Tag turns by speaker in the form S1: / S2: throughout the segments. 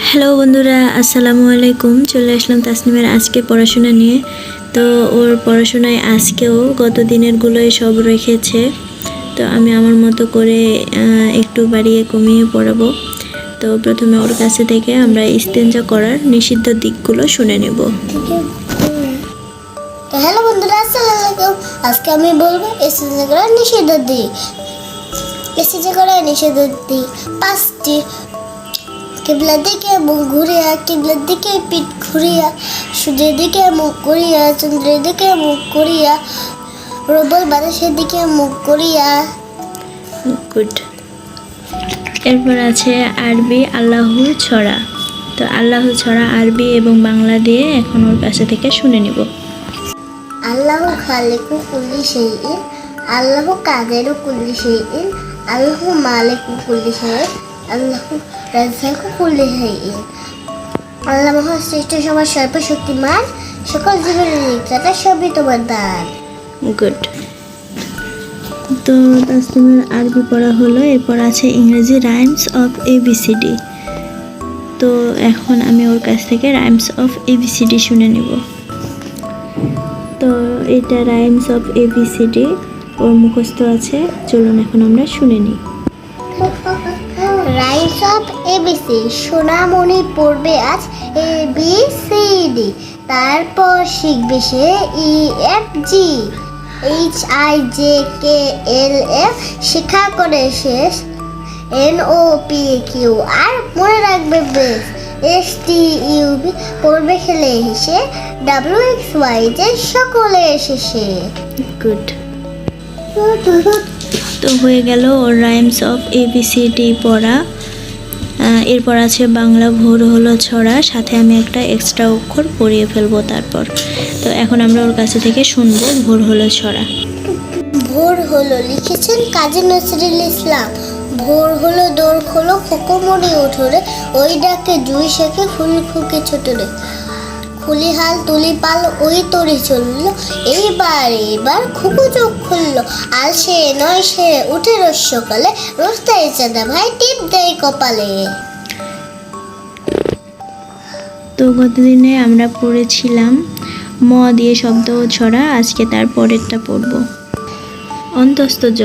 S1: Hello বন্ধুরা, আসসালামু আলাইকুম। চলে আসলাম তাসনিমের আজকে পড়াশোনা নিয়ে। তো ওর পড়াশোনায় আজকেও গত দিনেরগুলোই সব রেখেছে। তো আমি আমার মতো করে একটু বাড়িয়ে কমিয়ে পড়াবো। তো প্রথমে ওর কাছে থেকে আমরা ইস্তেঞ্জা করার নিষিদ্ধ দিকগুলো শুনে নেব।
S2: হ্যালো বন্ধুরা, আসসালামু আলাইকুম। আজকে আমি বলবো ইস্তেঞ্জা করার নিষিদ্ধ দিক। ইস্তেঞ্জা করার নিষিদ্ধ দিক 5টি। কিবলার দিকে মুখ ঘুরিয়া, কিবলার দিকে পিঠ ঘুরিয়া, সূর্যের দিকে মুখ করিয়া, চন্দ্রের দিকে মুখ করিয়া, প্রবল বাতাসের দিকে মুখ করিয়া।
S1: গুড। এরপর আছে আরবি আল্লাহু ছড়া। তো আল্লাহু ছড়া আরবি এবং বাংলা দিয়ে এখন ওর কাছে থেকে শুনে নিব।
S2: আল্লাহু খালিকু কুল্লি শাইইন, আল্লাহু কাদিরু কুল্লি শাইইন, আল্লাহু মালিকু কুল্লি শাইইন, আল্লাহু রাজ্জাকু কুল্লি শাইইন। আল্লাহ মহা শ্রেষ্ঠ, সবার সর্বশক্তিমান, সকল জীবনের নিকটাটা সবই তোমার দান।
S1: গুড। তো তাসলিমের আরবি পড়া হলো। এরপর আছে ইংরেজি রাইমস অফ এবিসিডি। তো এখন আমি ওর কাছ থেকে রাইমস অফ এবিসিডি শুনে নিব। তো এটা রাইমস অফ এবিসিডি ওর মুখস্থ আছে। চলুন এখন আমরা শুনে নিই।
S2: Rhymes of ABC. সোনামণি পড়বে আজ ABCD, তারপর শিখবে সে EFG HIJKLF, শেখা করে শেষ NOPQR, মনে রাখবে বেশ STUV, পড়বে খেলে হেসে WXYZ, সকলে এসেছে।
S1: গুড। তো হয়ে গেল ওর রাইমস অফ এবিসিডি পড়া। এরপর আছে বাংলা ভোর হলো ছড়া, সাথে আমি একটা এক্সট্রা অক্ষর পড়িয়ে ফেলবো তারপর। তো এখন আমরা ওর কাছে থেকে শুনবো ভোর হলো ছড়া।
S2: ভোর হলো লিখেছেন কাজী নজরুল ইসলাম। ভোর হলো দৌড় খোলো খোকোমরি উঠোরে, ওই ডাকে জুই শেখে ফুল খুকে ছোটরে, খুলি হাল তুলি পাল ওই তরি চললো, এবার খুকু চোখ খুললো, আর সে নয় সে উঠে রোজ সকালে, রোজ তাই চাঁদা ভাই টিপ দেয় কপালে।
S1: তো গতদিনে আমরা পড়েছিলাম ম দিয়ে শব্দ ও ছড়া। আজকে তার পরেরটা পড়ব। অন্তস্থ জ।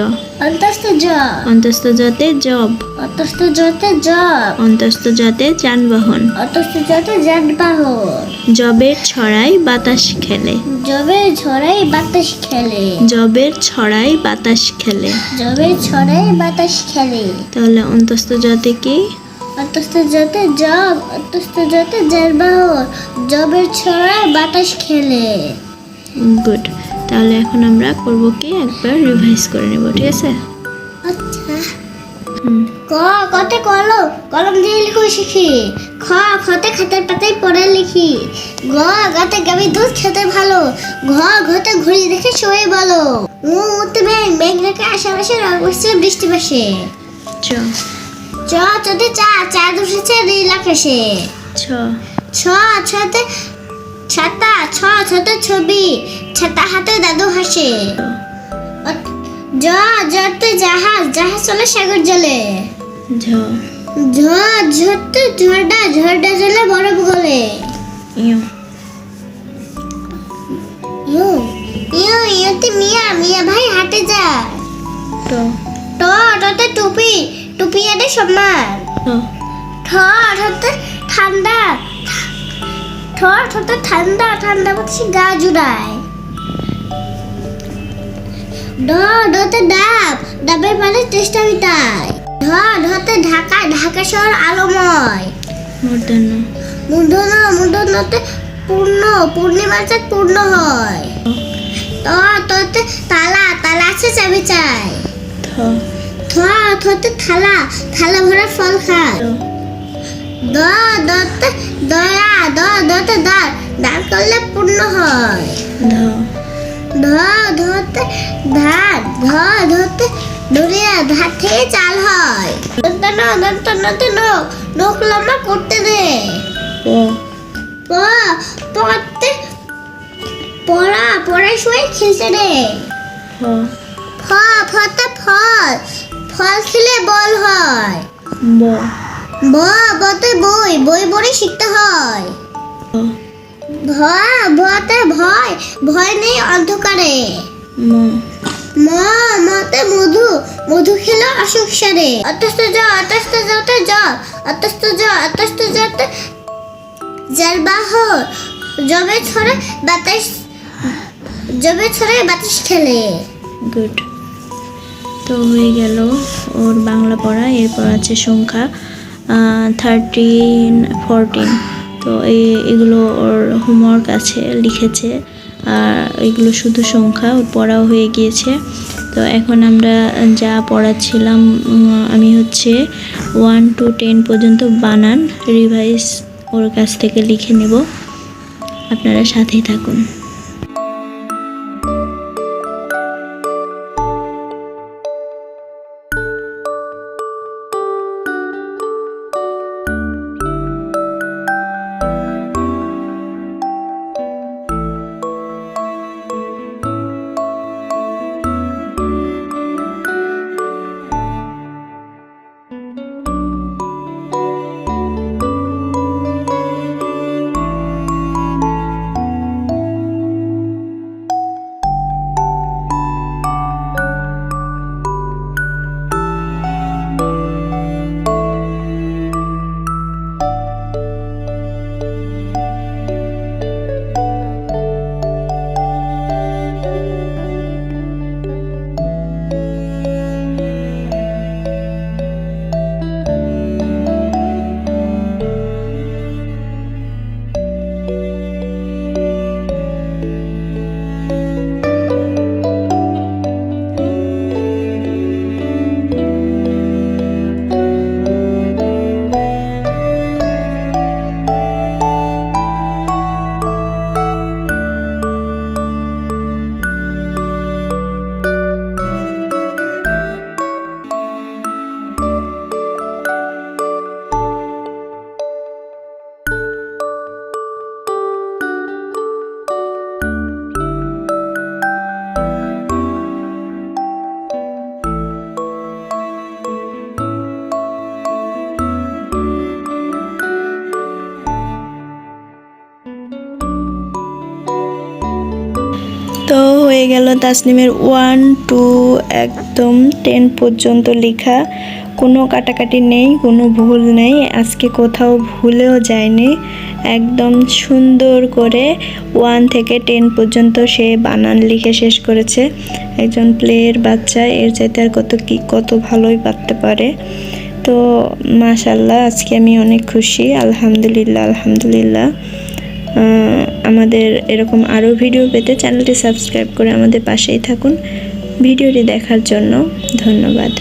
S2: অন্তস্থ জ।
S1: অন্তস্থ জতে জব।
S2: অন্তস্থ জতে জব।
S1: অন্তস্থ জতে যানবাহন।
S2: অন্তস্থ জতে যানবাহন।
S1: জবের ছড়াই বাতাস খেলে।
S2: জবের ছড়াই বাতাস খেলে।
S1: জবের ছড়াই বাতাস খেলে।
S2: জবের ছড়াই বাতাস খেলে।
S1: তাহলে অন্তস্থ জতে কি?
S2: অন্তস্থ জতে জব, অন্তস্থ জতে যানবাহন, জবের ছড়াই বাতাস খেলে।
S1: গুড। তাহলে এখন আমরা করব কি, একবার রিভাইজ করে নেব, ঠিক আছে?
S2: আচ্ছা। কতে কলম, কলম দিয়ে লিখো শিখি। খতে খাতার পাতায় পড়ে লিখি। গাতে গাবি দুধ খেতে ভালো। ঘতে ঘুরি দেখে সবাই বলো। উঠতে ব্যাং, ব্যাং রেখে আশেপাশে রঙ বসছে বৃষ্টি পাশে। চতে চা দুষেছে নীল আকাশে। ছতে ছাতা, ছতে ছবি, ছাতা হাতে দাদু হাসে। জতে জাহাজ, জাহাজ চলে সাগর জলে। ঝড়তে ঝড়ডা, ঝড়ডা জলে বরফ গলে। ইউতে মিয়া, মিয়া ভাই হাটে যায়। টতে টুপি, টুপি আনে সম্মান। ঠতে ঠান্ডা, ঠতে ঠান্ডা, ঠান্ডা বলছি গা জুড়ায়। ঢতে ডাব, ডাবের পানে চেষ্টা মিটায়। ঢতে ঢাকা, ঢাকা শহর আলোময়। মূর্ধন্যতে পূর্ণ, পূর্ণিমা চাঁদ পূর্ণ হয়। ততে তালা, তালা আছে চাবি চাই। থতে থালা, থালা ভরা ফল খায়। দতে দয়া, দতে দাঁড়, দাঁড় করলে পূর্ণ হয়। ধতে ধার, ধতে ধরিয়া, ধার থেকে চাল হয়। দন্তনতে নখ লম্বা করতে দে। পড়তে পড়ার সময় খেলতে দে। ফতে ফল, বল খেলে বল হয়।
S1: ব
S2: বতে বই, বই পড়ে শিখতে হয়।
S1: ভ
S2: ভতে ভয়, ভয় নেই অন্ধকারে।
S1: ম
S2: মতে মধু, মধু খেলো অসুখ সারে। অতস্ত যাতে জল, অতস্ত যাতে যার বাহর, জবে ছড়ে বাতাস খেলে।
S1: গুড। তো হয়ে গেল ওর বাংলা পড়া। এরপর আছে সংখ্যা 13, 14। তো এগুলো ওর হোমওয়ার্ক আছে, লিখেছে। আর এগুলো শুধু সংখ্যা, ওর পড়াও হয়ে গিয়েছে। তো এখন আমরা যা পড়াচ্ছিলাম, আমি হচ্ছে 1 to 10 পর্যন্ত বানান রিভাইজ ওর কাছ থেকে লিখে নেব। আপনারা সাথেই থাকুন। তো হয়ে গেল তাসনিমের 1 to একদম 10 পর্যন্ত লেখা। কোনো কাটাকাটি নেই, কোনো ভুল নেই, আজকে কোথাও ভুলেও যায়নি। একদম সুন্দর করে 1 থেকে 10 পর্যন্ত সে বানান লিখে শেষ করেছে। একজন প্লেয়ের বাচ্চা এর চাইতে আর কত ভালোই পারতে পারে। তো মাশাআল্লাহ, আজকে আমি অনেক খুশি। আলহামদুলিল্লাহ। আমাদের এরকম আরও ভিডিও পেতে চ্যানেলটি সাবস্ক্রাইব করে আমাদের পাশেই থাকুন। ভিডিওটি দেখার জন্য ধন্যবাদ।